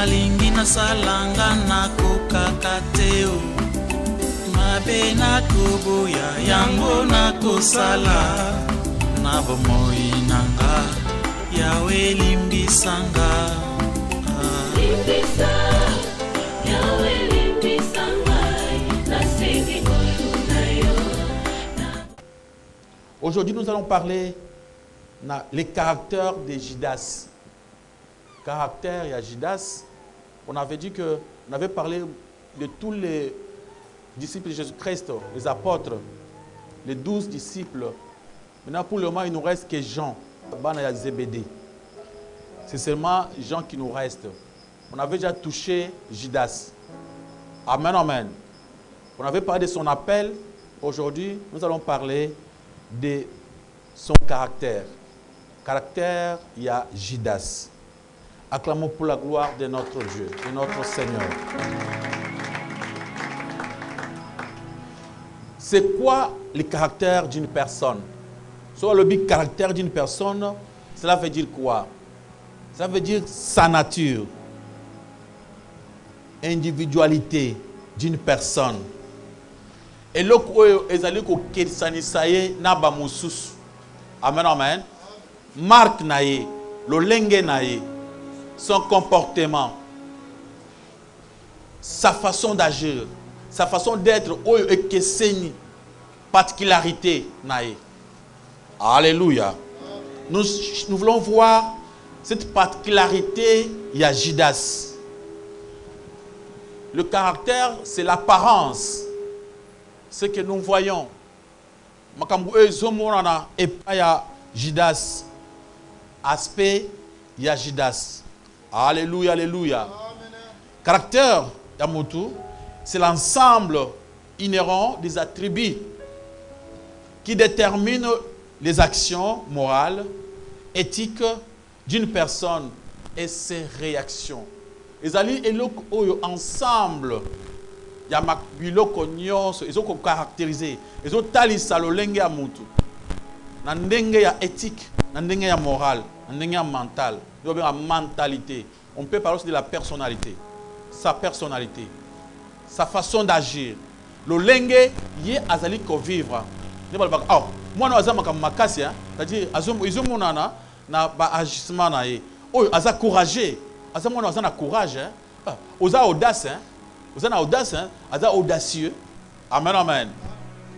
nalingi nasalanga nakokakateo mabe nakoboya yango nakosala na bomoi nanga yawe limbisanga limbisa yawe limbisanga nasengi koyuna yo. Aujourd'hui nous allons parler les caractères de Judas. Caractère et Judas, on avait dit que on avait parlé de tous les disciples de Jésus-Christ, les apôtres, les 12 disciples. Maintenant pour le moment il nous reste que Jean, Zébédée. C'est seulement Jean qui nous reste. On avait déjà touché Judas. Amen, amen. On avait parlé de son appel. Aujourd'hui nous allons parler de son caractère. Caractère, il y a Judas. Acclamons pour la gloire de notre Dieu, de notre Seigneur. C'est quoi le caractère d'une personne? Soit le caractère d'une personne, cela veut dire quoi? Ça veut dire sa nature, individualité d'une personne. Et là, amen, amen. Marque naïe, le lenge naïe, son comportement, sa façon d'agir, sa façon d'être, particularité naïe. Alléluia. Nous voulons voir cette particularité, il y a Judas. Le caractère, c'est l'apparence. Ce que nous voyons. Et il y a Judas. Aspect, il y a Judas. Alléluia, alléluia. Caractère, Yamutu, c'est l'ensemble inhérent des attributs qui déterminent les actions morales, éthiques d'une personne et ses réactions. Les alliés et ensemble, il y a biloko nyonso, ils ont caractérisé, ils ont talisa lo lenge ya mutu. Na ndenge ya éthique, na ndenge ya morale, na ndenge ya mental, il y a une mentalité. On peut parler aussi de la personnalité. Sa personnalité, sa façon d'agir. Le lenge yé azali ko vivre. Oh, moi no azama comme makasi, c'est-à-dire ils ont monana na ba agissement na yé. Oh, aza courageux. Azama no azana courage, oza audace, vous avez audace, aza audacieux. Amen, amen.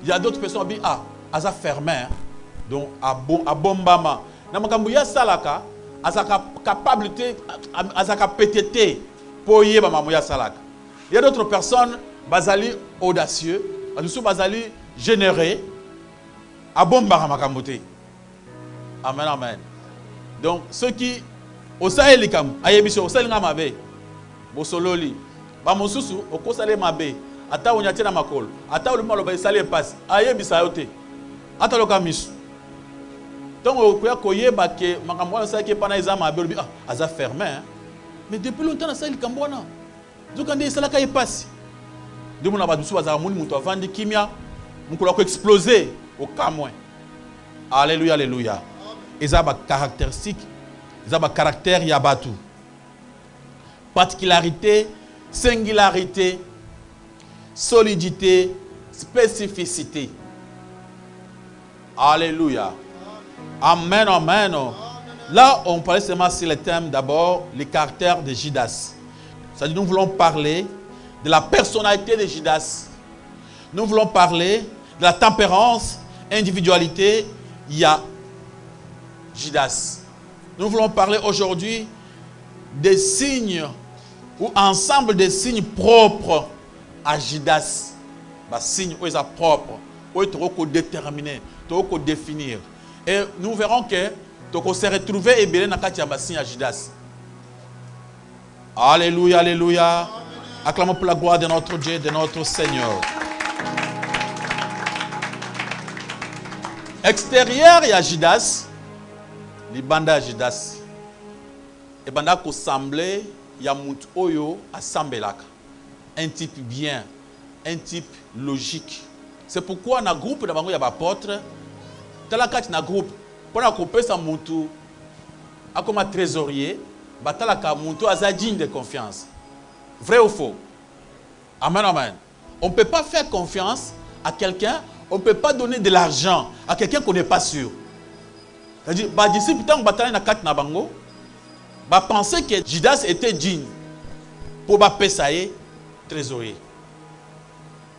Il y a d'autres personnes qui disent aza fermé. Donc à bombama. Na makambuya salaka, aza capabilité, aza capacité pour y mamuya salaka. Il y a d'autres personnes bazali audacieux, bazali généreux. À bomba makambuté. Amen, amen. Donc ceux qui au sahel kam ayebiso au sahel ngamabe bosololi ba mosusu okosale mabe ata onyati na makolo ata oluma loba isale passe ayebisa yote ata loka misu donc okoya koyeba ke makambo na saki pana eza mabe lobi aza fermé mais depuis longtemps na sahel kambona zokande isala ka passe ndimo na badusu bazaka muni muto avandi kimia mukolo ko exploser au kamwe. Alléluia, alléluia. Eza ba caractéristique, eza ba caractère yabatu. Particularité, singularité, solidité, spécificité. Alléluia. Amen, amen. Là, on parlait seulement sur le thème d'abord, les caractères de Judas. C'est-à-dire, nous voulons parler de la personnalité de Judas. Nous voulons parler de la tempérance, individualité, il y a Judas. Nous voulons parler aujourd'hui des signes ou ensemble des signes propres à Judas. Des signes où ils sont propres, où ils sont déterminés, où ils sont définir. Et nous verrons que tu se retrouver et bien dans le signe à Judas. Alléluia, alléluia. Acclamons pour la gloire de notre Dieu, de notre Seigneur. Extérieur, il y a Judas. Les bandes à Judas. Et banda ko semblé, il y a Mount Oyo Asambelaka. Un type bien, un type logique. C'est pourquoi dans le groupe de il y a des apôtres. Dans le groupe, pour la couper sa Moutou, comme un trésorier, batalaka muntu aza digne de confiance. Vrai ou faux? Amen, amen. On ne peut pas faire confiance à quelqu'un, on ne peut pas donner de l'argent à quelqu'un qu'on n'est pas sûr. C'est-à-dire, les disciples, tant que pensaient que Judas était digne pour payer trésorier.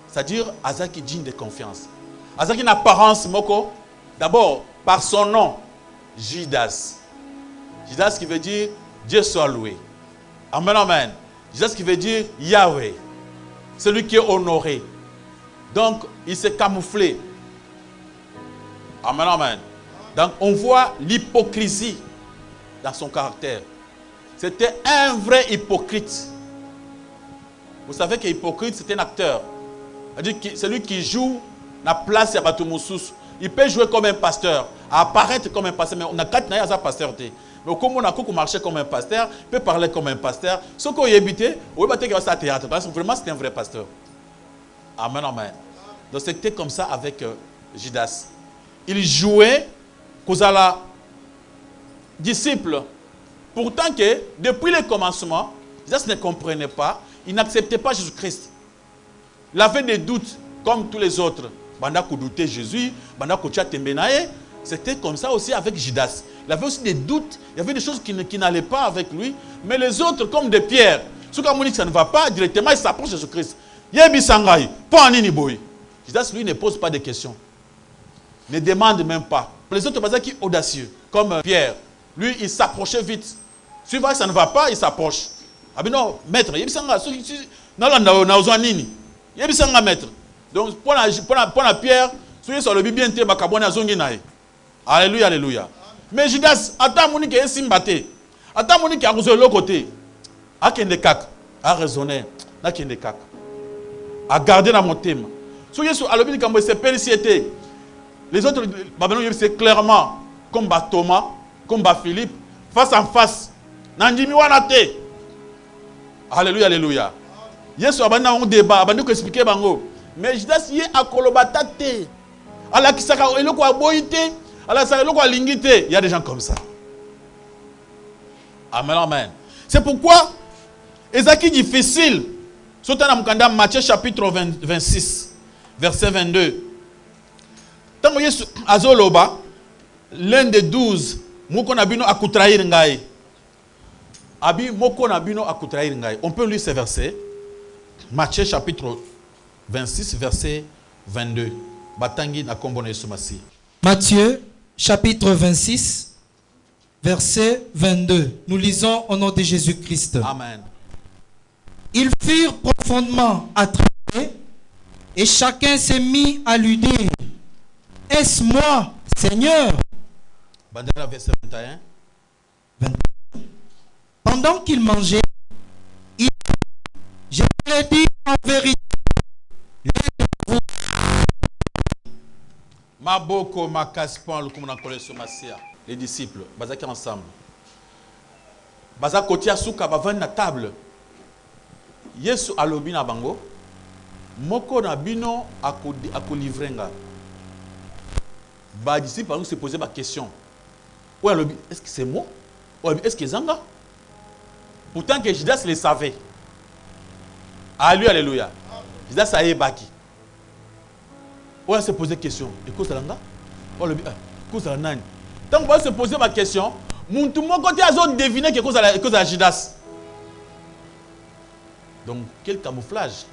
C'est-à-dire, Azaki digne de confiance. Azaki une apparence, moko, d'abord, par son nom, Judas. Judas qui veut dire Dieu soit loué. Amen, amen. Judas qui veut dire Yahweh. Celui qui est honoré. Donc, il s'est camouflé. Amen, amen. Donc, on voit l'hypocrisie dans son caractère. C'était un vrai hypocrite. Vous savez que hypocrite, c'est un acteur. C'est celui qui joue la place de Batumoussous. Il peut jouer comme un pasteur, apparaître comme un pasteur, mais on a quatre naïs à pasteur. Mais comme on a marché comme un pasteur, il peut parler comme un pasteur. Ce qu'on y habité, on va dire qu'il va théâtre. Parce que vraiment, c'était un vrai pasteur. Amen, amen. Donc c'était comme ça avec Judas. Il jouait Kozala disciple. Pourtant que depuis le commencement, Judas ne comprenait pas, il n'acceptait pas Jésus-Christ. Il avait des doutes comme tous les autres. Banda doutait Jésus, Banda Tembenaye. C'était comme ça aussi avec Judas. Il avait aussi des doutes, il y avait des choses qui n'allaient pas avec lui. Mais les autres, comme des pierres, ceux qui ont dit que ça ne va pas, directement, ils s'approchent de Jésus-Christ. Yebi Sangai, pas Nini Boy. Judas, lui, ne pose pas de questions. Ne demande même pas. Les autres, qui sont audacieux, comme Pierre, lui, il s'approchait vite. Si il voit que ça ne va pas, il s'approche. Ah ben non, maître, Yebi Sangai, Yebi Sangai, maître. Donc, pour la Pierre, soyez sur le bien te bakabone azongi nae. Alléluia, alléluia. Mais Judas, attends moni ke simbate. Attends moni ke akuzelo côté. A kende kak, a raisonner, na kende kak. A garder dans mon thème. Soyez sur alobi kambo c'est pélicité. Les autres babelon c'est clairement comme Thomas, comme Philippe, face en face. Nandimi wana te. Alléluia, alléluia. Yesu abana on débat, abandi ko expliquer bango. Mais Judas y est à Kolobatate. Allah qui s'est eloko a boité, Allah s'est eloko a lingité. Il y a des gens comme ça. Amen, amen. C'est pourquoi, Ezaki difficile. Sotan Amkanda, Matthieu chapitre 26, verset 22. Tant que Yesu azoloba, l'un des 12, moko nabino akutrair ngai. Abi moko nabino akutrair ngai. On peut lire ce verset. Matthieu chapitre 26, verset 22. Matthieu, chapitre 26, verset 22. Nous lisons au nom de Jésus-Christ. Amen. Ils furent profondément attrapés et chacun s'est mis à lui dire: est-ce moi, Seigneur? Verset 21. Pendant qu'il mangeait, il dit: je vous l'ai dit en vérité. Maboko makaspan lukumuna kole somasia. Les disciples, bazaki ensemble. Bazaki kotia suka bavani na table. Yesu alobi na bango, moko na bino akolivrenga. Ba disciples se poser ma question. Ouais, alobi, est-ce que c'est moi? Ouais, est-ce que zanga? Pourtant que Judas le savait. Alléluia, alléluia. Judas a baki. On se poser des questions. Et cause de l'anga? On le dit, cause de la. Tant qu'on va se poser ma question, mon tout mon côté a deviné que cause de la Judas. Donc, quel camouflage.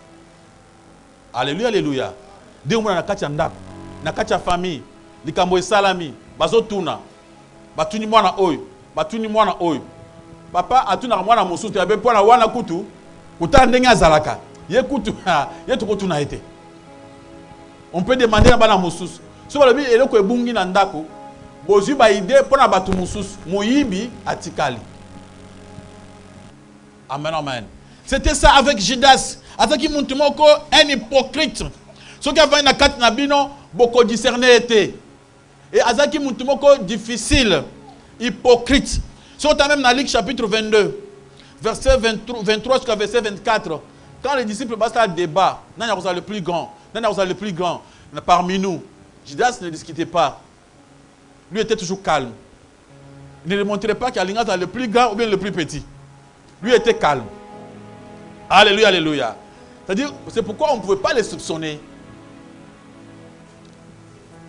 Alléluia, alléluia. Dès qu'on a katia ndak, na katia famille, li kambo salami, bazo tuna, batuni mwana oy, batuni mwana oy. Papa atuna mwana mosusu ya be pona wana kutu, kuta ndenge azalaka. Ye kutu, ye tukutu na été. On peut demander à bana mosusu. Si vous avez eloko ebungi na ndako, bozu ba idée pour na batu mosusu, moyibi atikali. Amen, amen. C'était ça avec Judas. Ataki muntu moko un hypocrite. Ce qui avait na kat na bino boko discerner était. Et azaki muntu moko difficile, hypocrite. Si on même dans Luc chapitre 22, verset 23 jusqu'à verset 24. Quand les disciples passent à débat, non, il y a le plus grand. Non, le plus grand parmi nous. Judas ne discutait pas. Lui était toujours calme. Il ne montrait pas qu'il y a le plus grand ou bien le plus petit. Lui était calme. Alléluia, alléluia. C'est-à-dire, c'est pourquoi on ne pouvait pas les soupçonner.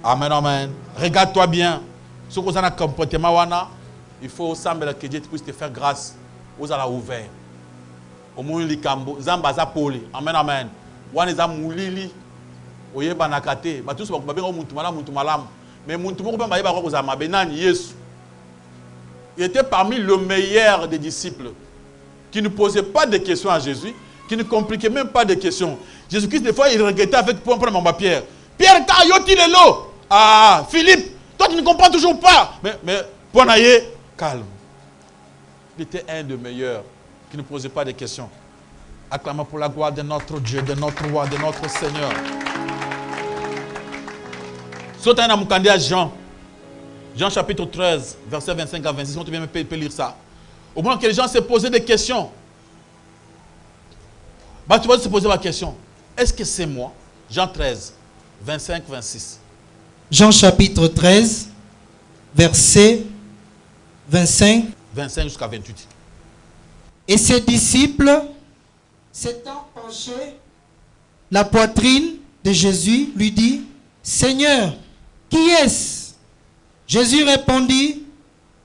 Amen, amen. Regarde-toi bien. Ce que vous avez un comportement, il faut sembler que Dieu puisse te faire grâce. Vous allez ouvert. Au moins, les cambo, zambaza poli. Amen, amen. Wan eza mulili. Oye banakate. Ba tous ba bengo muntu malam. Mais muntu moko ba yeba ko za mabenani Yesu. Il était parmi le meilleur des disciples qui ne posait pas de questions à Jésus, qui ne compliquait même pas de questions. Jésus-Christ, des fois, il regrettait avec pour prendre Pierre. Pierre, t'as yoti le lot. Ah, Philippe, toi, tu ne comprends toujours pas. Mais Ponaye, calme. Il était un des meilleurs qui ne posait pas de questions. Acclamons pour la gloire de notre Dieu, de notre roi, de notre Seigneur. Sautant à Moukandé à Jean. Jean chapitre 13, verset 25 à 26, on peut lire ça. Au moment que les gens se posaient des questions, bah, tu vas se poser la question, est-ce que c'est moi? Jean 13, 25, 26. Jean chapitre 13, verset 25. 25 jusqu'à 28. Et ses disciples, s'étant penchés, la poitrine de Jésus lui dit, Seigneur, qui est-ce? Jésus répondit,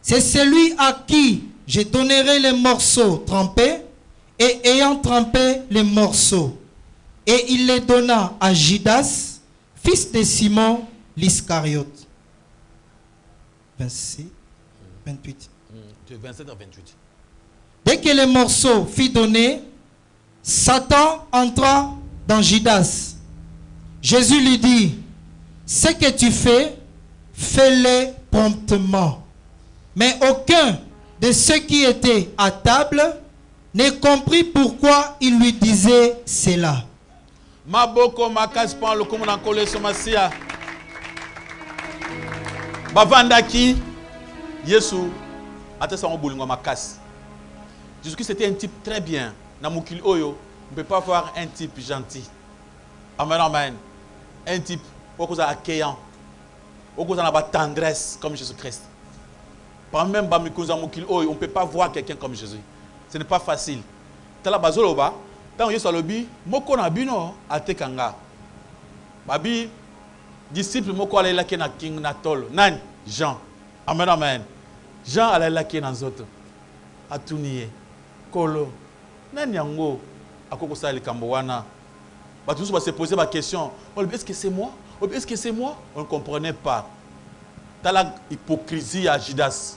c'est celui à qui je donnerai les morceaux trempés, et ayant trempé les morceaux, et il les donna à Judas, fils de Simon l'Iscariote. 26, 28. De 27 à 28. Dès que les morceaux furent donnés, Satan entra dans Judas. Jésus lui dit, ce que tu fais, fais-le promptement. Mais aucun de ceux qui étaient à table ne comprit pourquoi il lui disait cela. Maboko makas pan le komuna kole somasia. Bavandaki Yesu atesa ngobulingo makas. Jésus-Christ c'était un type très bien. Namukil oyo, on ne peut pas voir un type gentil. Amen, amen. Un type accueillant. On a la tendresse comme Jésus-Christ. Par même on ne peut pas voir quelqu'un comme Jésus. Ce n'est pas facile. Tala bazoloba, tant Yesu alobi, moko na bino atekanga. Babi disciple moko alela ke na king na tol. Nani? Jean. Amen, amen. Jean alela ke na nzoto. Atuniye. Kolo. Nani yango akoko sa likambo wana. Ba tous va se poser la question, est-ce que c'est moi? Est-ce que c'est moi? On ne comprenait pas. T'as la hypocrisie à Judas.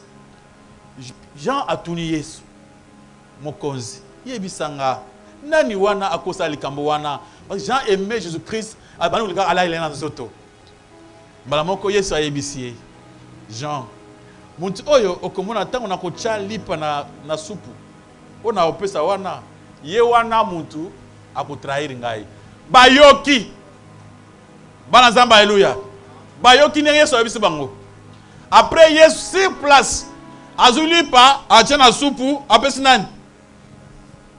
Jean a tourné Yesu. Mokonzi. Yebisanga. Nani wana akosa likambo wana. Jean aimait Jésus-Christ. Abanu le gars ala il est dans zoto. Balamoko Yesu a yebisié. Jean. Muntu oyo okomona tango na kocha lipa na supu. Ona opesa wana. Ye wana muntu akotrahir ngai. Bayoki. Bana zamba alléluia. Bayoki ne Yesu abisi bango. Après Yesu sur place. Azulipa achana supu apesi nani?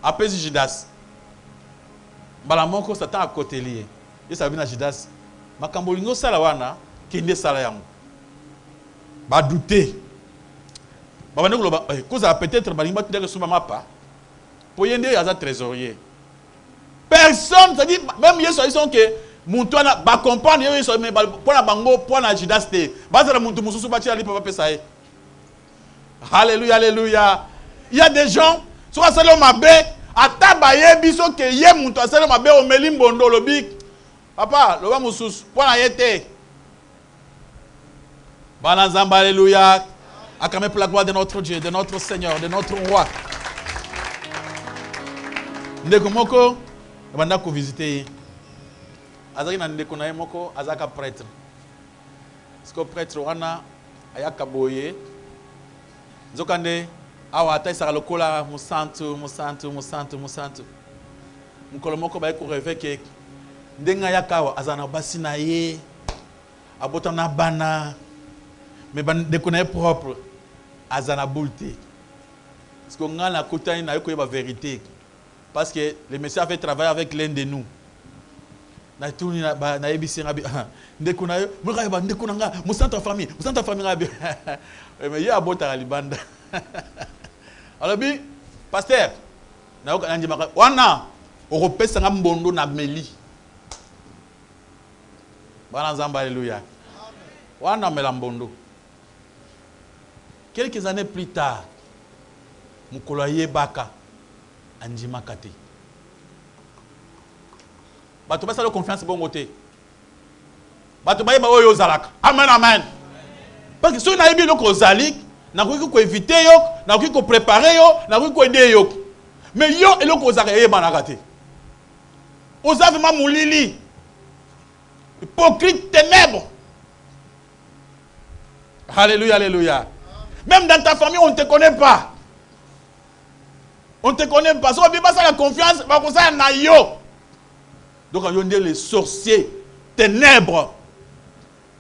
Apesi Judas. Bala moko Satan a côté lié. Yesu abina Judas. Makambo lingo sala wana kende sala yango. Ba douter. Ba bande ko ba cause peut-être balinga tudeke suma mapa. Pour yende yaza trésorier. Personne, ça dit même Yesu ils sont que muntu ana ba comprendre Yesu mais pour na bango pour na Judas te. Ba za muntu mususu ba tia li papa pesa e. Alléluia, alléluia. Il y a des gens, soit c'est le mabé, à tabaye biso que yé muntu c'est le mabé au melimbondo lobi. Papa, le va mususu pour na yete. Banazamba alléluia. Acclamez pour la gloire de notre Dieu, de notre Seigneur, de notre roi. Ndeko moko banda ko visiter. Azaki na ndeko na moko azaka prêtre. Parce que prêtre wana ayaka boye. Nzokande awa ataisa lokola musantu. Mukolo moko ba ko rêver que ndenga yakawa azana basi na ye. Abota na bana. Mais ndeko na propre azana bulté. Parce que ngana kotani na ko ba vérité. Parce que le Messie avait travaillé avec l'un de nous. na tuni na ebisi ngabi ndeko na yo mura ba ndeko na nga musanta famille ngabi mais ya bota libanda alors bi pasteur na ko nandi maka wana okopesa nga mbondo na meli bana nzamba alléluia wana mela mbondo. Quelques années plus tard mukolo yebaka andima kate bato basala confiance bongo te bato bayeba oyo zalaka amen amen parce que si on a bien ko zalik na ko éviter yo na ko préparer yo na ko aider yo mais yo eloko zaka yeba na kate oza vraiment mulili hypocrite ténèbres. Alléluia alléluia. Même dans ta famille on ne te connaît pas. On ne te connaît pas. Si on ne pas la confiance, on va na yo. Donc on est les sorciers, ténèbres.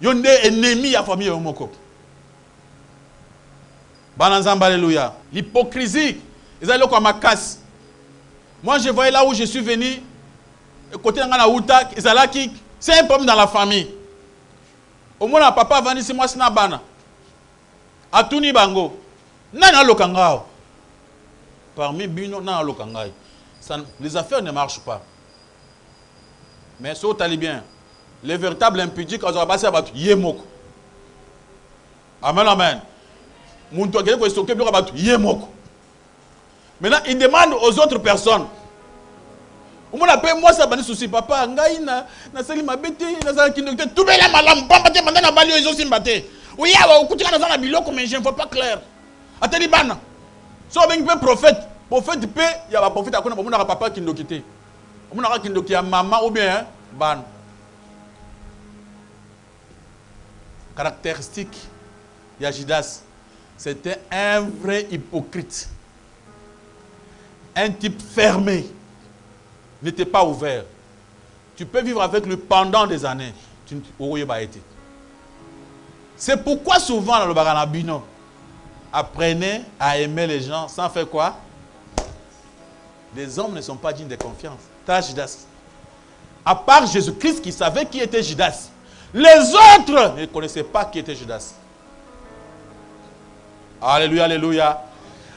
On est ennemis à la famille. Bananzamba, alléluia. L'hypocrisie. Ils ont comme ma casse. Moi je voyais là où je suis venu. Côté de la Outa, c'est un problème dans la famille. Au moins, papa va dire moi sinabana. Atuni bango. Nana lokangao. Parmi bino nana lokangai. Les affaires ne marchent pas. Mais si vous allez bien, les véritables impudiques, ils ont passé à battre yemoko. Amen, amen. Maintenant, il demande aux autres personnes. On appelle moi ça, souci papa, ngai na sali mabete, na sali kinokte, tout bela malam, pamba te mandana balio ils aussi mbaté. Oui, ya okutika na zana biloko mais je ne vois pas clair. Ateli bana. So ben peut prophète peut il y a un prophète akona bomuna ka papa kindokite. Bomuna ka kindoki ya maman ou bien ban. Caractéristique ya Judas, c'était un vrai hypocrite. Un type fermé. N'était pas ouvert. Tu peux vivre avec lui pendant des années. Tu n'aurais pas été. C'est pourquoi souvent dans le Baranabino, apprenez à aimer les gens sans faire quoi? Les hommes ne sont pas dignes de confiance. T'as Judas. À part Jésus-Christ qui savait qui était Judas. Les autres ne connaissaient pas qui était Judas. Alléluia, alléluia.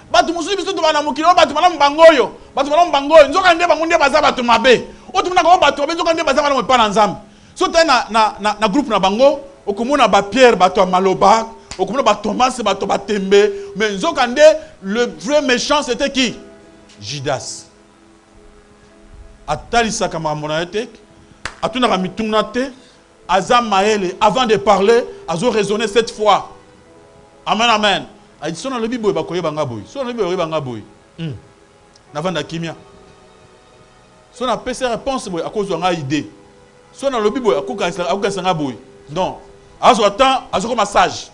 Batu musubi biso to bana mukilo batu bana mbangoyo batu bana mbangoyo nzoka nde bangunde baza batu mabe otu na ko batu nzoka nde baza bana mpa nzambe so te na groupe na bango okomona ba Pierre batu maloba okomona ba Thomas batu batembe mais nzoka nde le vrai méchant c'était qui? Judas. Atalisa kama mona ete atuna ka mituna te azam maele avant de parler azo raisonner cette fois. Amen amen. A dit, si on a le Bible, il va boy. Si on a le Bible, il va boy. N'avant de kimia. Si on a fait ces réponses, à cause de l'idée. Si on a le Bible, à cause de boy. Non. Attends, à ce massage.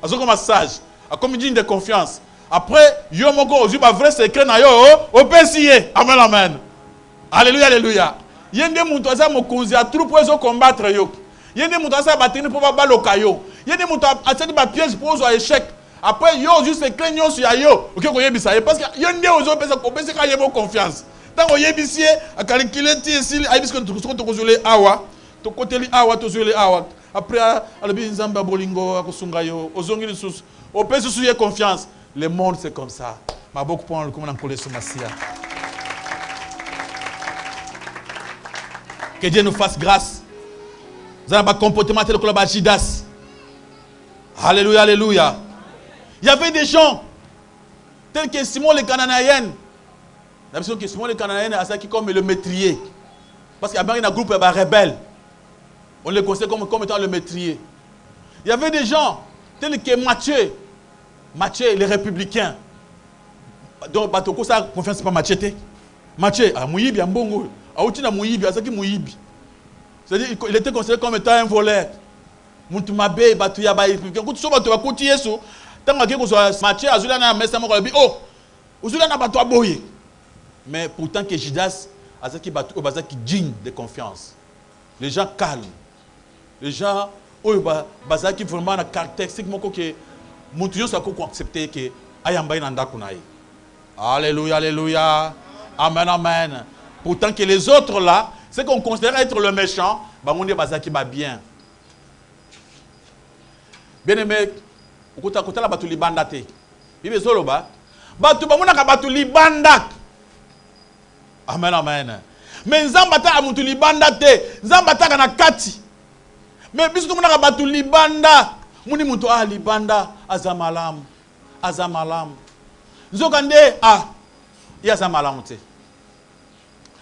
À ce massage. À comme digne de confiance. Après, yo moko ozu ba vrai secret na yo au PCA. Amen amen. Alléluia alléluia. Yende muto za mokonzi a troupe pour combattre yo. Yende muto za batini pour ba loka yo. Yende muto a cette ba piège pour zo échec. Après, yo, juste craignons sur yo. Ok, vous avez parce que yo ne vous avez pas de confiance. Tant que vous avez à calculer si parce que tu contrôles awa, tu contrôles awa, tu contrôles awa. Après, à la binzamba bolingo, à kusungayo, aux ongles sous, au pays sous confiance. Le monde c'est comme ça. Ma beaucoup pour le comment on colle sur Massia. Que Dieu nous fasse grâce. Vous avez un comportement tel que le Judas. Alléluia, alléluia. Il y avait des gens tels que Simon le Cananéen. La personne que Simon le Cananéen a ça qui comme le métrier. Parce qu'il y a un groupe de rebelles. On le considère comme étant le métrier. Il y avait des gens tels que Matthieu, les républicains. Donc, Batoko, ça confiance pas Matthieu. Matthieu, à Mouyibi, à Mbongo. À Outina Mouyibi, à Saki Mouyibi. C'est-à-dire qu'il était considéré comme étant un voleur. Moutumabe, Batouya, Baïpi. Quand tu sois Batouya, Kouti Yesu. Matthieu a zulana messa mo bi oh uzulana bato aboye mais pourtant que Judas a ce qui bato baza qui digne de confiance, les gens calmes, les gens oh baza qui vraiment na caractéristique moko que mutu yo sako ko accepter que ayamba ina ndako na ye. Alléluia alléluia amen amen. Pourtant que les autres là ce qu'on considère être le méchant, on dit bazaki ba bien. Bien aimé, okuta kota la batu libanda te. Bibe solo ba. Batu ba mona ka batu libanda. Amen amen. Mais nzambata a mutu libanda te, nzambata kana kati. Mais biso mona ka batu libanda. Muni mutu libanda azamalam. Azamalam. Nzokande ya azamalam te.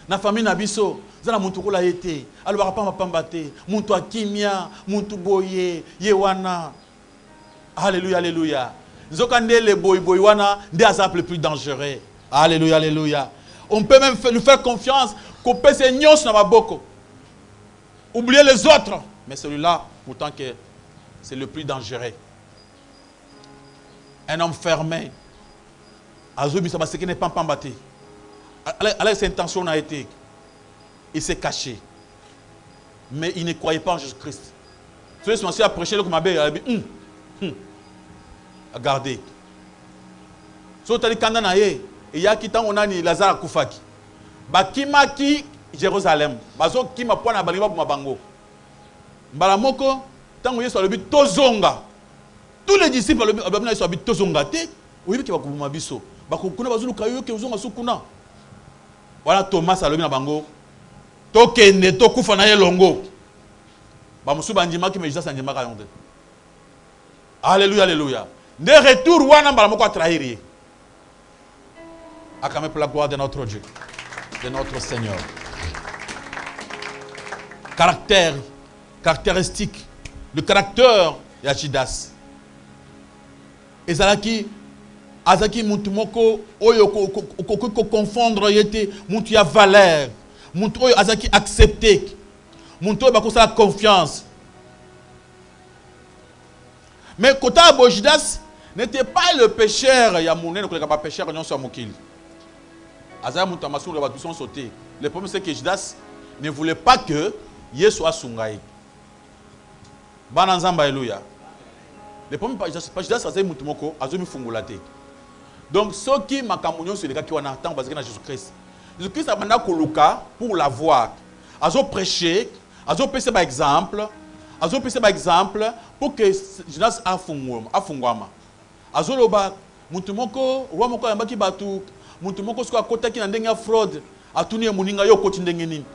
Na famille na biso, zana muntu kola yete, alobaka pa mapamba te, muntu akimia, muntu boye, yewana. Alléluia, alléluia. Nzokande le boy wana, nde azap le plus dangereux. Alléluia, alléluia. On peut même lui faire confiance, couper ses nyos na maboko. Oublier les autres. Mais celui-là, pourtant que c'est le plus dangereux. Un homme fermé. Azobi ça ce qui n'est pas pambaté. Alors ses intentions a été. Il s'est caché. Mais il ne croyait pas en Jésus-Christ. Celui qui a prêché le Kumabé, il a dit regardez. So tali kanda na ye, et ya ki tango nani Lazare kufaki. Bakima ki Jérusalem. Bazo kima pona balima bu mabango. Mbala moko tango Yesu alobi tozonga. Tous les disciples alobi Yesu alobi tozonga te, oyebi ki bakubuma biso. Bakukuna bazulu kayo ke uzonga sukuna. Voilà Thomas alobi na bango. Tokende tokufa na ye longo. Ba musu bandima ki mejisa sanjima ka yonde. Alléluia, alléluia. De retour, wana mbala moko trahir. Acclamez pour la gloire de notre Dieu, de notre Seigneur. Caractéristique, le caractère de Judas. Ezalaki, azaki muntu moko oyo ko confondre yete muntu ya valeur, muntu oyo azaki accepté, muntu oyo bako sa confiance. Mais Kota Judas n'était pas le pécheur. Il y a mon ne pas pécheur, non sur Mokil. Azaya Moutamassou, les battus sont sautés. Le problème c'est que Judas ne voulait pas que Yé soit Sungaï. Bananzamba, alléluia. Le problème c'est que Judas Azaya Moutumoko, Azumi Fungulate. Donc, ceux qui m'ont camouflé sur les gars qui ont attendu parce que Jésus-Christ. Jésus-Christ a demandé Koluka pour la voir. Azo prêché, Azo prêché par exemple. Azo prêché par exemple pour que Judas a fungwama. Azo loba mutumoko roi moko yambaki batu mutumoko sko akota ki na ndenge ya fraude atuni muninga yo koti ndenge nini.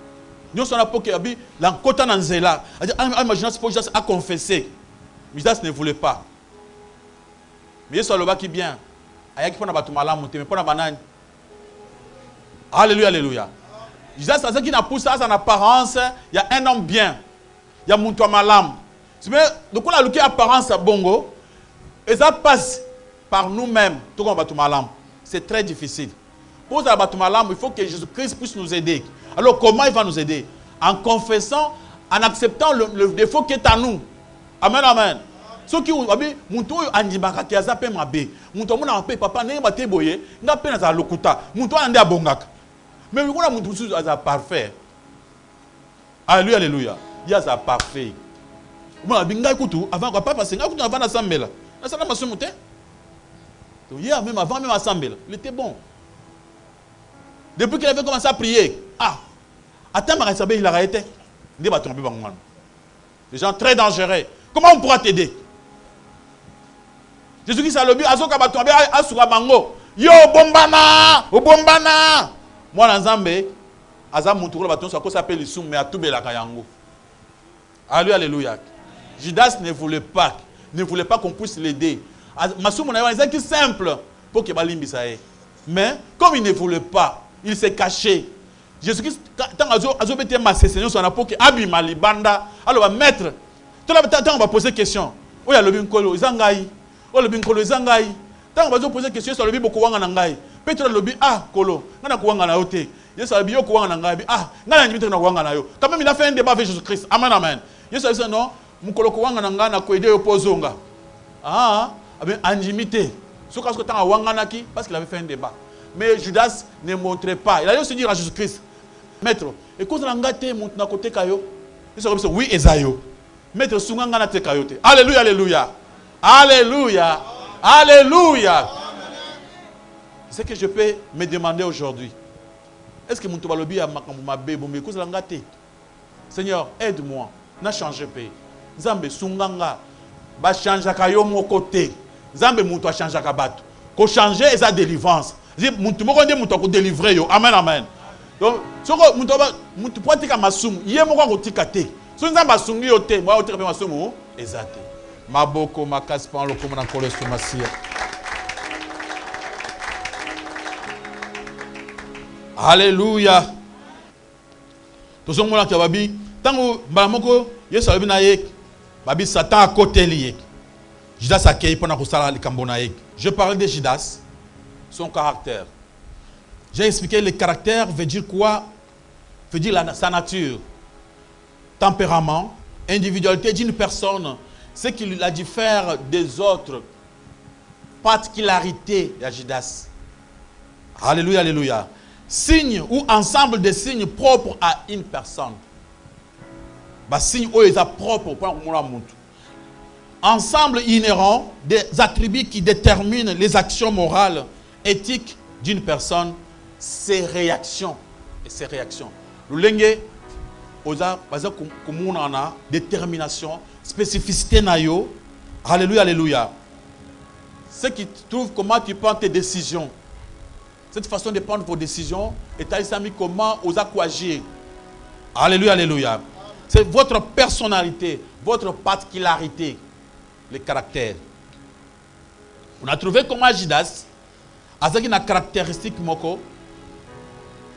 Nyoso na poke abi la kota na nzela. Imagine si Judas a confessé. Judas ne voulait pas. Mais Yesu loba ki bien. Ayaki pona batu malamu te mais pona banani. Alléluia, alléluia. Judas a qui n'a poussé ça en apparence, il y a un homme bien. Il y a mon toi malam. Donc on a lu apparence à bongo. Et ça passe par nous-mêmes. Tout comme batou malam. C'est très difficile. Pour ça batou malam, il faut que Jésus-Christ puisse nous aider. Alors comment il va nous aider? En confessant, en acceptant le défaut qui est à nous. Amen, amen. Ceux qui ont dit, mon tour andibaka qui a zappé ma bé. Mon tour mon paix papa n'est pas téboyé. N'a pas na lokuta. Mon tour andé à bongak. Mais on a mon tour parfait. Alléluia, alléluia. Il y a ça parfait. Moi, binga kutu avant papa parce que kutu avant l'assemblée. Na ça na masomo te. Donc hier même avant même l'assemblée, il était bon. Depuis qu'il avait commencé à prier, attends ma sabé il a arrêté. Ndé ba tomber bangwan. Des gens très dangereux. Comment on pourra t'aider? Jésus Christ a le but azoka ba tomber asuka bango. Yo bombana, bombana. Moi na Nzambe azam mutu ba tonso ko s'appelle Isum mais a tubela kayango. Alléluia, alléluia. Judas ne voulait pas qu'on puisse l'aider. Massoum c'est simple pour que Balimbi ça ait. Mais comme il ne voulait pas, il s'est caché. Jésus-Christ, tant que Azobete Massé, Seigneur, son apôtre, Abima Libanda, alors maître, on va poser question. Oh, il y a le binkolo, Zangai. Oh, le binkolo, Zangai. Tant qu'on va poser question sur le binkolo, Wanganangai. Peut-être le bi, Kolo, Nana Kouanganaote. Yes, le bio Kouanganangai. Nana Nimitra Wanganayo. Quand même, il a fait un débat avec Jésus-Christ. Amen, amen. Yes, il dit non, Mukolo Kouangananga, Kouede Opozonga. Anjimité. Ce que tu as Wanganaki, parce qu'il avait fait un débat. Mais Judas ne montrait pas. Il allait aussi dire à Jésus-Christ, Maître, et quand on a gâté mon côté kayo, il se dit oui, Esaïo. Maître, Sungangana te kayote. Alléluia, alléluia. Alléluia. Alléluia. C'est ce que je peux me demander aujourd'hui. Est-ce que mon tobalobi a ma bébé cause l'angate? Seigneur, aide-moi. N'a changé pas. Zambe sunganga. Ba changer kayo mon côté. Zambe muto a changer kabato. Ko changer et sa délivrance. Muto mo konde muto ko délivrer yo. Amen amen. Donc soko muto pratique masumu. Yé mo ko tika te. So nzamba sungi yo te, moi o tika masumu ezate. Maboko makasi pan lo komona kolesto masia. Alléluia. Tous on qui babi tango balamoko yesu abi na ye babi Satan à côté lié. Judas akei pendant ko sala likambo na ye. Je parlais de Judas, son caractère. J'ai expliqué le caractère veut dire quoi? Veut dire sa nature, tempérament, individualité d'une personne, ce qui la diffère des autres, particularité de Judas. Alléluia, alléluia. Signe ou ensemble de signes propres à une personne. Signe ou est propre pour un ensemble inhérent des attributs qui déterminent les actions morales, éthiques d'une personne, ses réactions et ses réactions. Le lengue oza baza kumuna détermination, spécificité na yo. Alléluia, alléluia. Ce qui trouve comment tu prends tes décisions. Cette façon de prendre vos décisions est à comment osa agir. Alléluia, alléluia. C'est votre personnalité, votre particularité, le caractère. On a trouvé comment Judas, avec une caractéristique moko,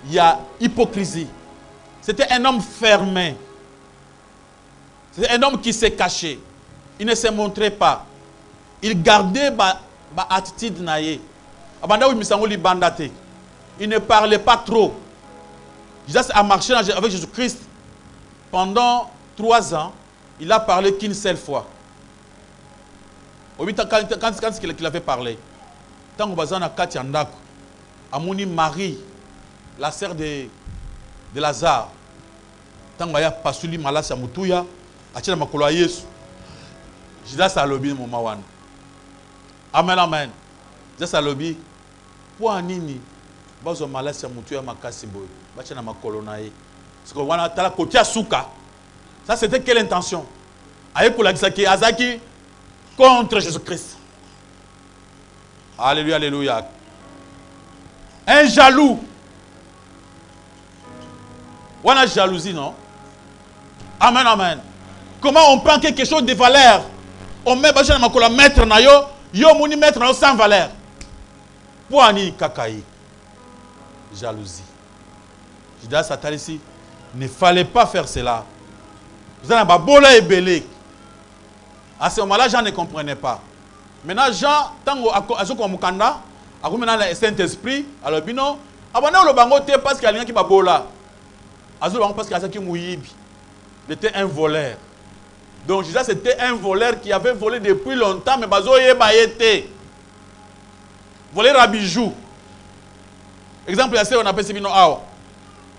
il y a hypocrisie. C'était un homme fermé. C'était un homme qui s'est caché. Il ne se montrait pas. Il gardait ma attitude naïe. Il ne parlait pas trop. Judas a marché avec Jésus-Christ pendant 3 ans. Il a parlé qu'une seule fois. Quand il avait parlé, tant que Bazana Katiandako, Amouni Marie, la sœur de Lazare, tant que Pasuli Malasa Mutuya, Achela Makolo Yesu, Judas a lobby mon mawan. Amen, amen. Judas a lobby. Pour nini, Bazo Malasa Mutuya Makasiboy, Bachana Makolo nae. Parce que wana tala kotia souka. Ça c'était quelle intention? Aye pour la Gisaki Azaki contre Jésus-Christ. Alléluia, alléluia. Un jaloux. On a jalousie, non? Amen, amen. Comment on prend quelque chose de valeur? On met Bachana Makola maître na yo, yo mouni maître na yo sans valeur. Pouani kakaï. Jalousie. Judas Satan ici. Ne fallait pas faire cela. Vous avez un bola et belé. À ce moment-là, Jean ne comprenait pas. Maintenant, Jean, tant que le Saint-Esprit, alors bino, abandonne le bango parce qu'il y a quelqu'un qui va bola. Parce qu'il y a quelqu'un qui mouibi. Il était un voleur. Donc, Judas c'était un voleur qui avait volé depuis longtemps, mais bazo yeba été. Voler à bijoux. Exemple, il y a on appelle Sibino Awa.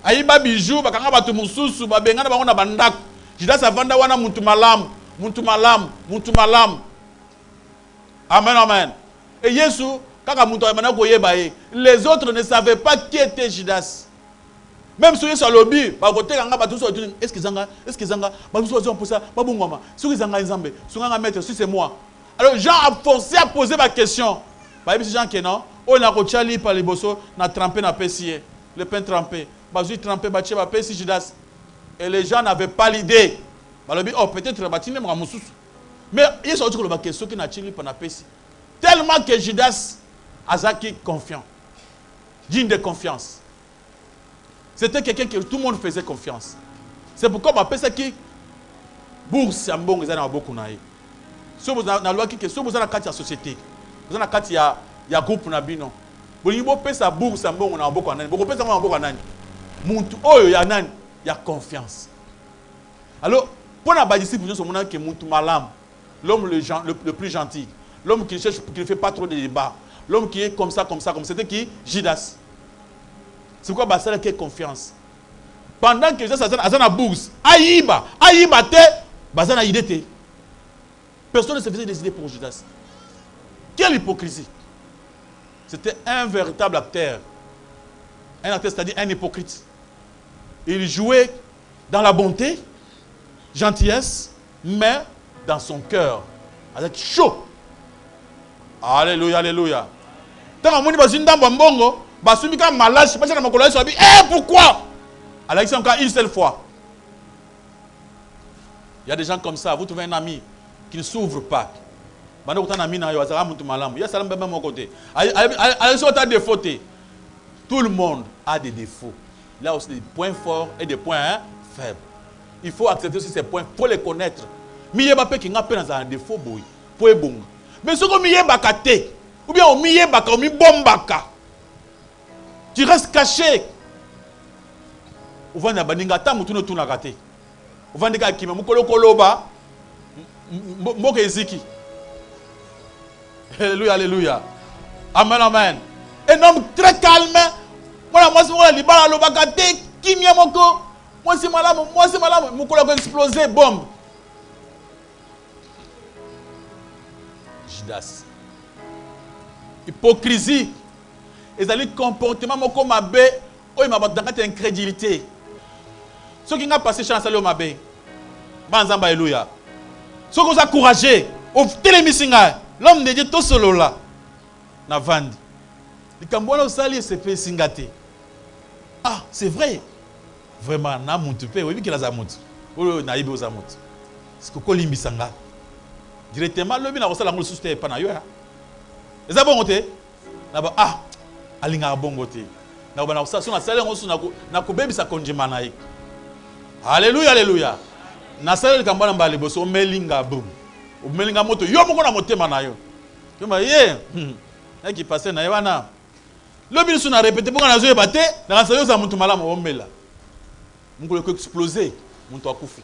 Aïba bijou, bakanga batu mususu, babengana bango na bandako. Judas avanda wana muntu malam, muntu malam, muntu malam. Amen, amen. Et Yesu, kaka muntu amana koyeba ye. Les autres ne savaient pas qui était Judas. Même si Yesu alobi, ba kote kanga batu so tuni, est-ce que zanga, batu so pour ça, babungoma. Soki zanga nzambe, sunganga maître, si c'est moi. Alors Jean a forcé à poser ma question. Ba yebi Jean kenan, on a kochali par les bosso, na trempé na pesier, le pain trempé. Bazui trempé baché ba pesi Judas. Et les gens n'avaient pas l'idée. Oh, peut-être batine mo mususu. Mais ils sont dit que le question qui n'a chili pas na pesi. Tellement que Judas azaki confiant. Digne de confiance. C'était quelqu'un que tout le monde faisait confiance. C'est pourquoi ma pesa qui bourse ya mbongo ezana beaucoup naïe. Si vous avez la loi qui si vous avez la carte de la société, vous avez la carte ya groupe na bino. Vous avez pesa bourse ya mbongo na beaucoup nani. Beaucoup pesa na beaucoup nani. Muntu oyo ya nani ya confiance. Alors pour la disciples nous sommes que muntu malam, l'homme le plus gentil, l'homme qui cherche qui ne fait pas trop de débats, l'homme qui est comme ça comme c'était qui Judas. C'est pourquoi Bassala qui a confiance. Pendant que Judas a la bourse, aïba te, Bassala idée. Personne ne se faisait des idées pour Judas. Quelle hypocrisie. C'était un véritable acteur. Un acteur, c'est-à-dire un hypocrite. Il jouait dans la bonté, gentillesse, mais dans son cœur, avec chaud. Alléluia, alléluia. Tant que je suis dans le bongo, je suis malade, je suis malade, je suis pourquoi? Alors, c'est encore une seule fois. Il y a des gens comme ça, vous trouvez un ami qui ne s'ouvre pas. Il y a un ami qui ne côté. Tout le monde a des défauts. Il y a aussi des points forts et des points faibles. Il faut accepter aussi ces points, il faut les connaître. Mais il y a des gens qui ont un défaut. Mais ce que ou bien tu restes caché. Vous allez alléluia, alléluia. Amen, amen. Un homme très calme. Moi, c'est malade. Mon collègue a explosé, bombe. Judas. Hypocrisie. Et ça comportement comme abbé, il m'a dit incrédulité. Ceux qui ont passé chance à l'homme, Banzamba, alléluia. Ceux qui ont courageux, au télémissinga, l'homme de Dieu tout solo là, na vandi. Le Cambouana au sali se fait singate. Ah, c'est vrai. Vraiment, na mutu pe, oui, qu'il a zamutu. Oui, na ibe zamutu. C'est que kolimbi sanga. Directement, le bina rosala ngol susté pa na yo. Les abongote. Na ba ah, alinga bongote. Na ba na rosala na sala ngosu na ko bebi sa konjima na ik. Alléluia, alléluia. Na sala le Cambouana mbali boso melinga boum. O melinga moto yo moko na motema na yo. Kema ye, qui passait na wana. Le bina suna répéter pour na zo ebate, na sala yo za mutu malamu omela. Mon collègue explosé, mon toit koufi.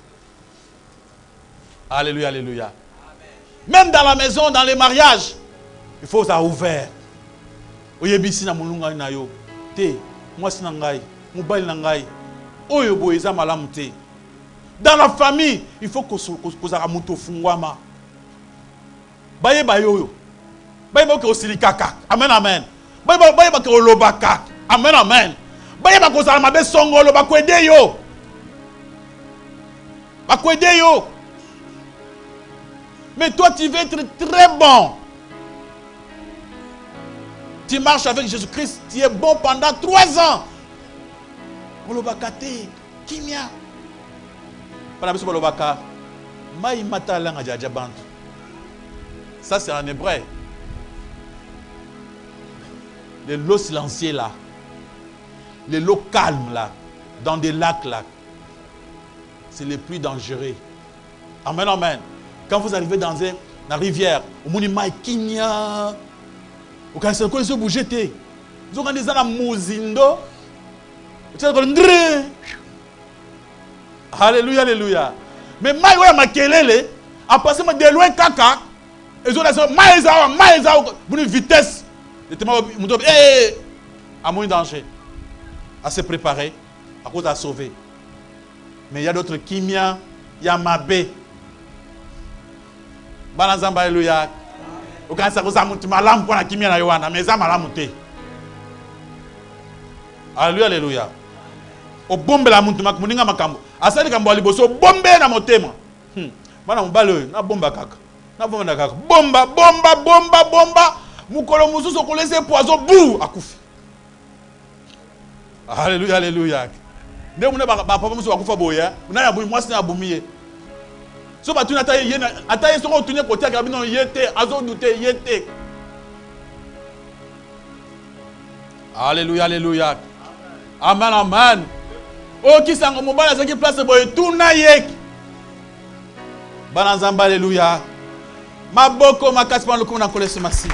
Alléluia, alléluia. Même dans la maison, dans les mariages, il faut ça ouvert. Oyebisi na mulunga na yo. Te, moi si nangai, mobile nangai. Oyo boeza malamu te. Dans la famille, il faut que ça muto fungwama. Baye bayoyo. Baye ba ko silikaka. Amen, amen. Baye ba ko lobaka. Amen, amen. Baye ba ko salama be songolo ba ko aider yo. Ba ko aider yo. Mais toi tu veux être très bon. Tu marches avec Jésus-Christ, tu es bon pendant 3 ans. Olobaka te, kimia. Pana biso olobaka. Mai matala nga jaja bantu. Ça c'est en hébreu. Les lots silencieux là. Les lots calmes là. Dans des lacs là. C'est les plus dangereux. Amen, amen. Quand vous arrivez dans une rivière, au monument Kinya, au Canada, vous bougez. Vous avez des gens Muzindo. Alléluia, alléluia. Mais maïwa makelele, en passant de loin kaka, ils ont dit maïza, une vitesse. À moins danger. À se préparer, à cause de sauver. Mais il y a d'autres Kimia, il y a Mabé. Banazamba, alléluia. Au cas où ça monte malam pour la Kimia na yoana, mais ça malamuté. Alléluia, alléluia. Au bombe la monte makuninga makambo. Asali kambo aliboso bombe na motema. Bana mbalo na bomba kaka. Na bomba na kaka. Bomba. Mukolo mususu ko laisser poison bou akufi. Alléluia, alléluia. Ne muna ba papa musu akufa boya. Na ya bu mwasi na bumiye. So ba tuna taye yena ataye so ko tunye côté ka bino yete azo douter yete. Alléluia, alléluia. Amen, amen. Oh, qui s'en mobile, c'est qui place boy tout na yek. Banazamba, alléluia. Maboko makaspa le kuna kolese masi.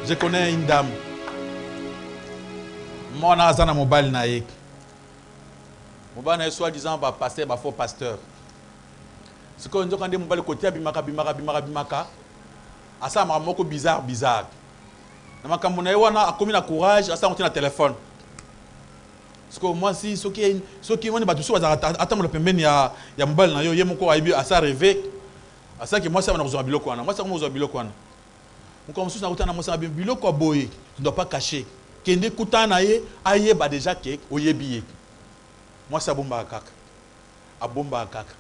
Je connais une dame. Mon azana mobile na yek. Mobile na soi-disant va passer ba faux pasteur. Ce qu'on dit quand des mobile côté bimaka. Asa moko bizarre. Na makambo na wana akomi na courage asa on tient na téléphone. Parce que moi si ce qui woni ba tuso attendre le pembeni ya mobile na yo ye moko aibi asa rêver asa que moi ça na kuzo biloko wana moi ça kuzo biloko wana Comme si on a un biloko boye, tu ne dois pas cacher. Kende kutana ye, aye ba déjà ke oyebiye. Moi ça bomba kaka. A bomba kaka.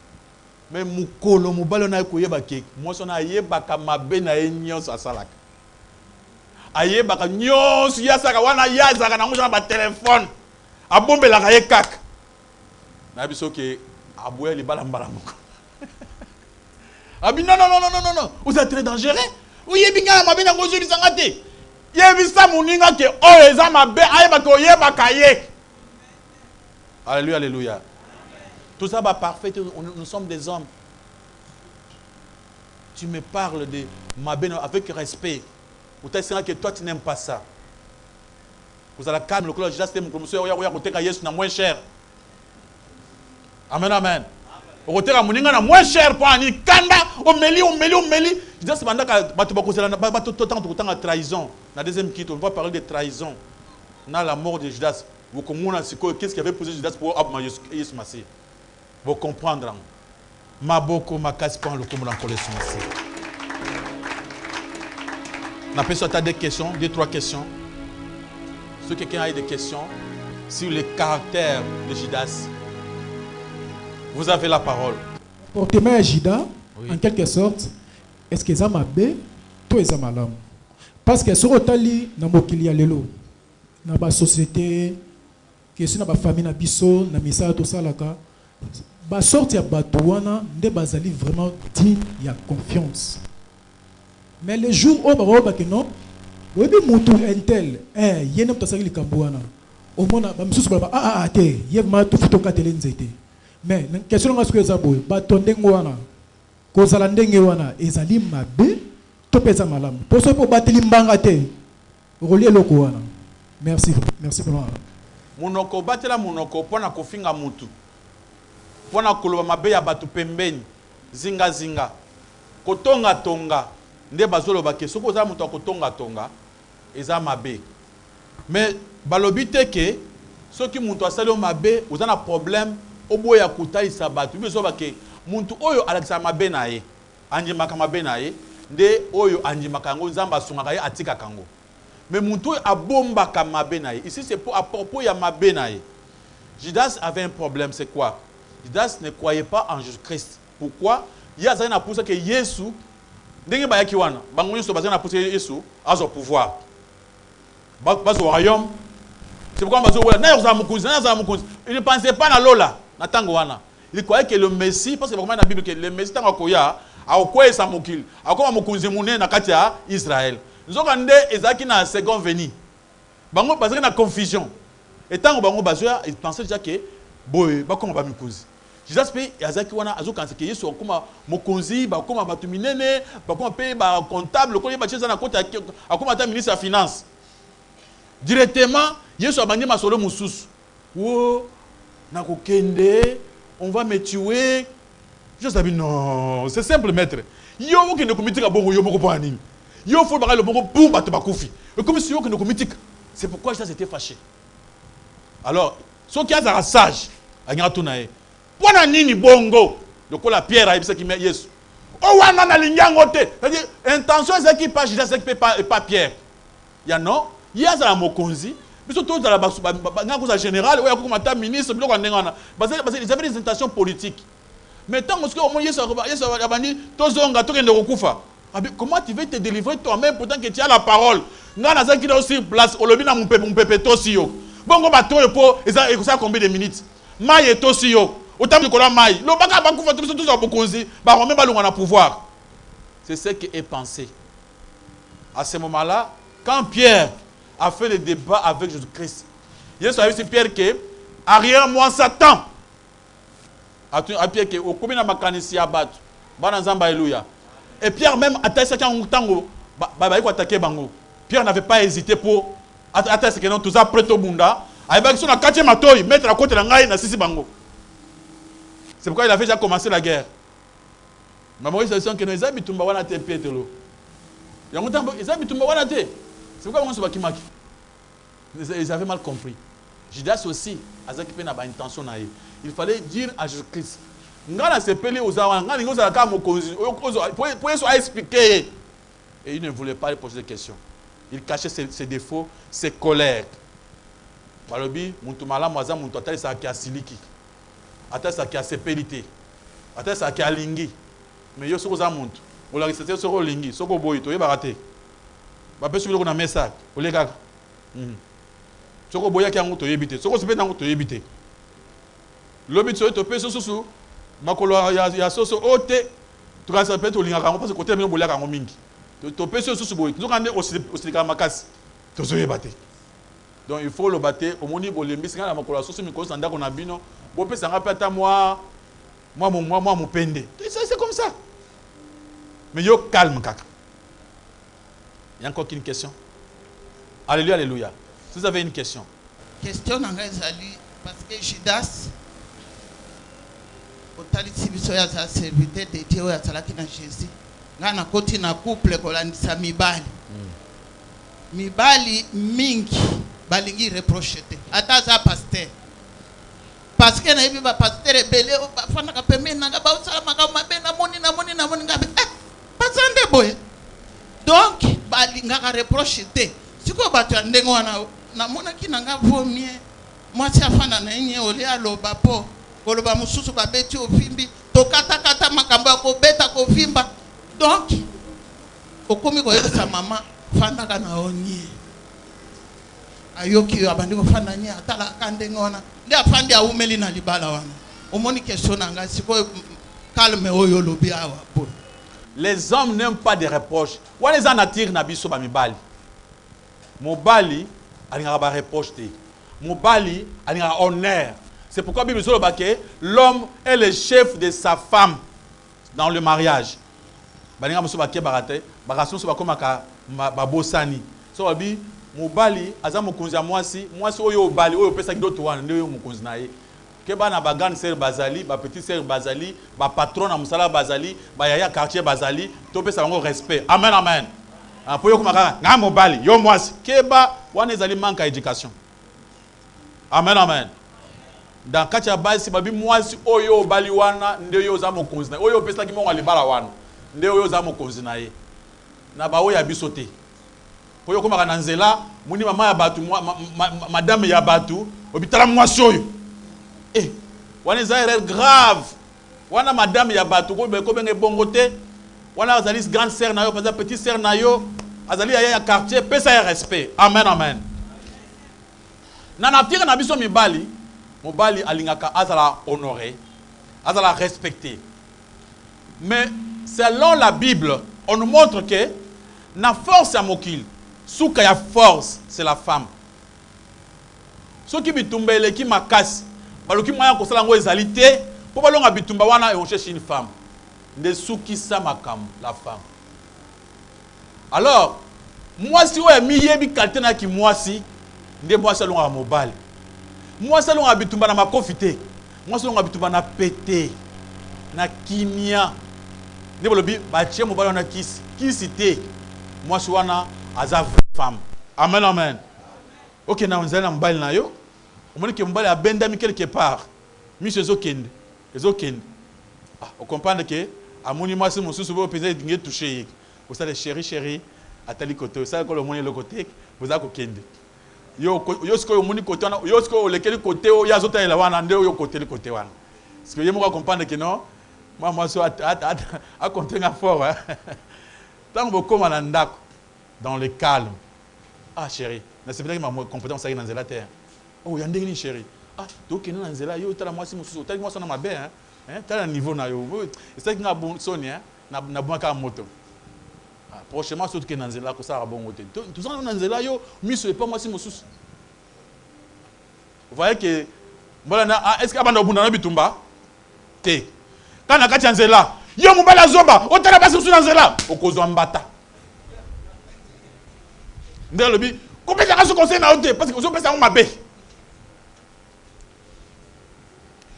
Mais mukolo mubalo na koyeba ke, moi sona yeba ka mabe na ye nyonso asalaka. Aye baka nyonso ya saka wana ya zaka na ngosha ba téléphone. A bombe la ye kaka. Na biso ke aboye li bala mbala moko. Abi non, vous êtes très dangereux. Vous avez bien la mabe na ngozo bisangate. Yebisa muninga ke o eza mabe ayeba ke oyeba kaye. Alléluia, alléluia. Tout ça va parfait, nous sommes des hommes. Tu me parles de mabe avec respect. Ou t'as que toi tu n'aimes pas ça. Vous allez calme le collège juste mon monsieur oya côté ka Yesu na moins cher. Amen amen. Au côté ka muninga na moins cher pour ani kanda o meli. Je dis pendant que bato bakozela bato tant de trahison. La deuxième kit, on va parler de trahison. Dans la mort de Judas, vous comprenez qu'est-ce qui avait posé Judas pour Abma Yesu Massi. Vous comprendrez. Maboko makasi pan le comme l'encolé sur Massi. On a peut-être des questions, 2-3 questions. Si quelqu'un a des questions sur le caractère de Judas, vous avez la parole. Pour témoigner à Judas, oui. En quelque sorte, est-ce que ça m'a bé, toi et ça m'a l'âme? Parce que sur Otali, dans mokili ya lelo, dans la société, que si dans la famille, na biso, na misa tout ça là, ba sorti ya batouana, ne bazali vraiment dit il y a confiance. Mais les jours où on va que non, oui mutu intel, yene mtasaki likambouana. Au moins ba misusu ba te, yema to futo katele nzete. Mais question nga sikuza boy, ba tondengo wana. Kozala ndenge wana ezali mabe to pesa malamu. Poso po bateli mbanga te. Relier loko wana. Merci vraiment. Monoko batela monoko pona kofinga mutu. Pona koloba mabe ya batu pembeni. Zinga. Kotonga tonga. Nde bazolo bake soko za mutu kotonga tonga eza mabe. Mais balobi te ke soki mutu asali mabe ozana problème oboya kutalisa batu. Biso bake muntu oyo alakisa mabe na ye. Anjimaka mabe na ye. Nde oyo anjimaka ngo nzamba sungaka ye atika kango. Mais muntu oyo abombaka mabe na ye. Ici c'est à propos ya mabe na ye. Judas avait un problème, c'est quoi? Judas ne croyait pas en Jésus-Christ. Pourquoi? Il y a un poussé que Yesu ndenge bayaki wana bango nyonso bazana poussé Yesu azo pouvoir. Bazo royaume. C'est pourquoi bazo wala na yoza mukunzi. Il ne pensait pas na lola na tango wana. Il croyait que le Messie, parce que dans la Bible que le Messie tango koya akoye sa mokili. Akoma mukunzi munene na kati ya Israël. Nzoka nde ezaki na second venu. Bango bazaki na confusion. Et tango bango bazoya, il pensait déjà que boy bakoma ba mukunzi. Jesus pe yazaki wana azokanisa ke Yesu akoma mokonzi bakoma batu minene bakoma pe ba comptable ko yeba cheza na kota akoma ta ministre ya finance directement Yesu abandi masolo mususu wo na kokende on va me tuer. Je dis non, c'est simple maître. Yo ki ne komitika bongo yo moko pa nini. Yo faut ba le bongo pour batu bakufi. Et comme si yo ki ne komitika. C'est pourquoi Jesus était fâché. Alors, ceux qui a sage a tourné. Pona nini bongo lokola Pierre a ebisa ki Yesu o wana na lingango te, c'est-à-dire intention c'est qui pas Judas c'est pas Pierre ya non ya za mokonzi biso to za la ngako za général ou ya ko mata ministre biloko ndengana parce ils avaient des intentions politiques. Mais tant que au moins Yesu abandi tozonga to kende kokufa comment tu veux te délivrer toi-même pourtant que tu as la parole ngana za ki dans sur place olobi na mpepe tosio bongo bato po ça combien de minutes maye tosio. C'est ce qui est pensé. À ce moment-là, quand Pierre a fait le débat avec Jésus-Christ, Jésus a dit Pierre que arrière moi Satan. A Pierre que au combien makanisi abat. Alléluia. Et Pierre même attaqué tango attaquer bango. Pierre n'avait pas hésité pour attaquer que non tout ça prêt au bunda. Avec son quatrième matoy mettre à côté de la na sisi bango. C'est pourquoi il avait déjà commencé la guerre. Maman, ils sont que nous habitons à te pételo. Ils habitons à te. C'est pourquoi on se bat qui marque. Ils avaient mal compris. Judas aussi, avec une intention. Il fallait dire à Jésus-Christ. Ngana se pele aux awa, ngana ngoza kama mokonzi. Pour expliquer. Et il ne voulait pas lui poser de questions. Il cachait ses défauts, ses colères. Balobi, muntu malamu aza muntu atali sa ki asiliki. Atali sa ki asepelite. Atali sa ki alingi. Mais yo soko za muntu. Ola risete soko lingi, soko boyi to yeba raté. Ba pesu biloko na mesa, oleka. Soko boya ki angu to yebite. Soko sepe nangu to yebite. Lobi to to pesu susu. Makolo ya soso ote. Tu vas saper to linga kango parce que côté mino bolia kango mingi. To pesu susu boyi. Zo kande osilika makasi. To zo yebate. Donc il faut le battre au moni bolembi singa na makolo soso mikolo sanda ko na bino bo pesa nga pata moi mon pende. C'est comme ça. Mais yo calme kaka. Il y a encore une question. Alléluia, alléluia. Si vous avez une question. Question nanga ezali parce que Judas otalisi biso ya sa serviteur de Dieu ya salaki na Jésus. Ngana koti na couple kolandisa mibali. Mibali mingi balingi reprochete. Ata za pasteur. Parce que na yebi ba pasteur ebele ba fana ka pembe nanga ba usala makama be na moni ngabe. Pasande boye. Donc balinga ka reprochete. Siko bato ndengo wana na mona kinanga vomie. Mwasi afana na yenye ole aloba po. Koloba mususu ba beti ofimbi. To kata makambo ya ko beta ko fimba. Donc okomi ko yesa mama fana kana onye. Ayoki abandi ko fana ni atala kandengo wana. Ndi afandi aumeli na libala wana. Omoni question nanga siko calme oyo lobi awa po. Les hommes n'aiment pas des reproches. Wa les en attire na biso ba mibali. Mobali alinga ba reproche te. Mobali alinga honneur. C'est pourquoi Bible dit que l'homme est le chef de sa femme dans le mariage. Balinga muso ba ke barate, ba rason so ba komaka ba bosani. So babi mobali aza mokonzi ya mwasi oyo obali oyo pesa kidoto wana ndio mokonzi na ye. Ke bana ba grande sœur bazali, ba petite sœur bazali, ba patron na musala bazali, ba yaya quartier bazali, to pesa bango respect. Amen amen. Po yo komaka nga mobali, yo mwasi. Keba wana ezali manque éducation. Amen amen. Dans katia basi babi mwasi oyo obali wana ndio yo za mokonzi na oyo pesa ki monga libala wana ndio yo za mokonzi na ye. Na ba oyo abisote. Po yo komaka na nzela muni mama ya batu madame ya batu obitala mwasi oyo. Wana eza erreur grave. Wana madame ya batu ko benge bongote. Wana azali grande sœur na yo, pas petite sœur na yo, azali ya quartier, pesa ya respect. Amen amen. Na natire na biso mibali, mobali alingaka azala honoré, azala respecté. Mais selon la Bible, on nous montre que na force ya mokil, souka ya force, c'est la femme. Soki bitumbele ki makasi baloki moya ko sala ngo ezali te po balonga bitumba wana et on cherche une femme nde suki sa makam la femme. Alors mwasi oyo miyebi qualité na ki mwasi nde mwasi alonga mobali. Mwasi alonga bitumba na makofi te. Mwasi alonga bitumba na pete na kimia. Nde bolobi ba tie mobali na kisi te. Mwasi wana aza femme. Amen amen. OK na onzela mobali na yo. On dit que mbali a bendami quelque part. Monsieur Zokende. Zokende. On comprend que à mon image mon sous vous pesez dingue toucher. Vous savez chéri atali côté. Vous savez que le monde le côté vous a kokende. Yo sko moni côté yo sko lequel côté ya zota ela wana ndio yo côté le côté wana. Parce que yemo comprendre que non. Moi so a contenir fort hein. Tant que comme na ndako dans le calme. Ah chéri, c'est peut-être que ma compétence est dans la terre. Oh, y'a ndenge ni chéri. Ah, donc na nzela yo tala mwasi mususu, tala mwasi na mabe hein. Tala niveau na yo. C'est que na bon soni hein, na bonka moto. Ah, prochainement surtout que na nzela ko ça bon hotel. Tout ça na nzela yo, miso et pas mwasi mususu. Vous voyez que voilà est-ce que abanda bunda na bitumba? Te. Kana kati nzela, yo mobala zomba, o tala basi mususu na nzela, okozwa mbata. Ndelo lobi, ko pesa ka so conseil na hotel parce que so pesa on mabe.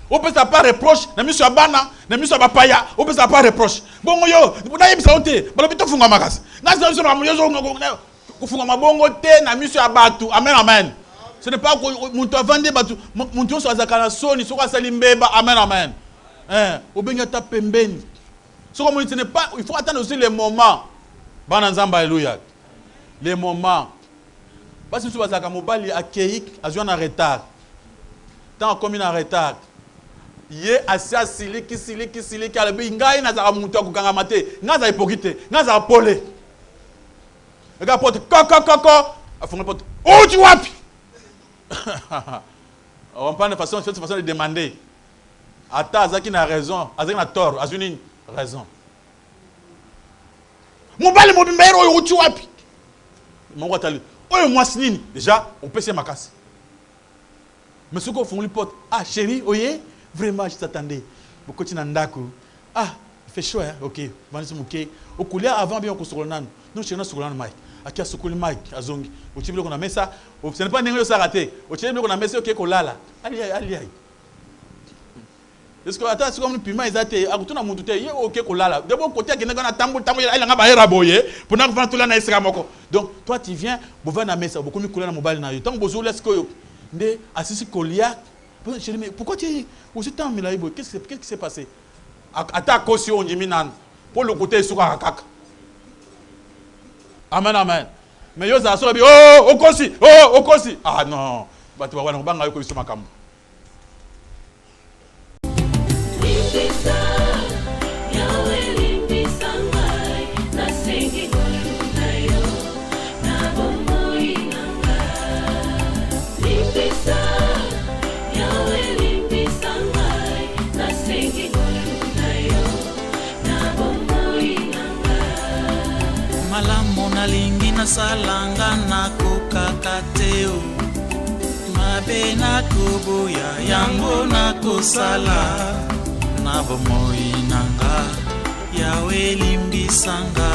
On peut pas reproche, na miso abana, na miso abapaya, on peut pas reproche. Bon yo, na yebisa ote, balobi to funga makasi. Na zo na moyo ko funga mabongo te na miso abatu. Amen amen. Ce n'est pas que muntu avande batu, muntu so azakana soni, so ka sali mbeba. Amen amen. Obenga ta pembeni. Ce n'est pas, il faut attendre aussi le moment. Bana nzamba, alléluia. Les moments. Parce que si vous avez mobile accueilli, vous avez un retard. Tant comme un retard. Yé assez siliki alabi ngai na za mutu akukanga mate nga za hypocrite nga za pole nga pote koko afonga pote oh tu wapi on prend une façon de demander ata azaki na raison azaki na tort azuni raison mobali mobimbero oyo tu wapi mongo tali oyo mwasi nini déjà on peut se makasi mais ce qu'on font les potes ah chérie oye vraiment je t'attendais beaucoup de ndako ah il fait chaud hein ok vanisi muke okulia avant bien ko sokolana non chez nous sokolana mai akia sokoli mai azongi ochibile ko na mesa ce n'est pas ndenge yo sarate ochibile ko na mesa ok ko lala ali est-ce que attends c'est comme piment ezate akutuna muntu te ye ok ko lala de bon côté akena na tambo ya nga ba era boye pour na vendre tout là na esika moko donc toi tu viens bova na mesa beaucoup mi kola na mobile na yo tant bozo laisse ko nde asisi kolia. Mais pourquoi tu es aussi tant milaïbo? Qu'est-ce qui s'est passé? Attaque aussi on dit minan pour le côté sur la caca. Amen amen. Mais yo ça so oh okosi ah non bah tu vas voir on banga yo sur ma cam. Malamu nalingi nasalanga nakokakateo mabe nakoboya yango nakosala na bomoi nanga yawe limbisanga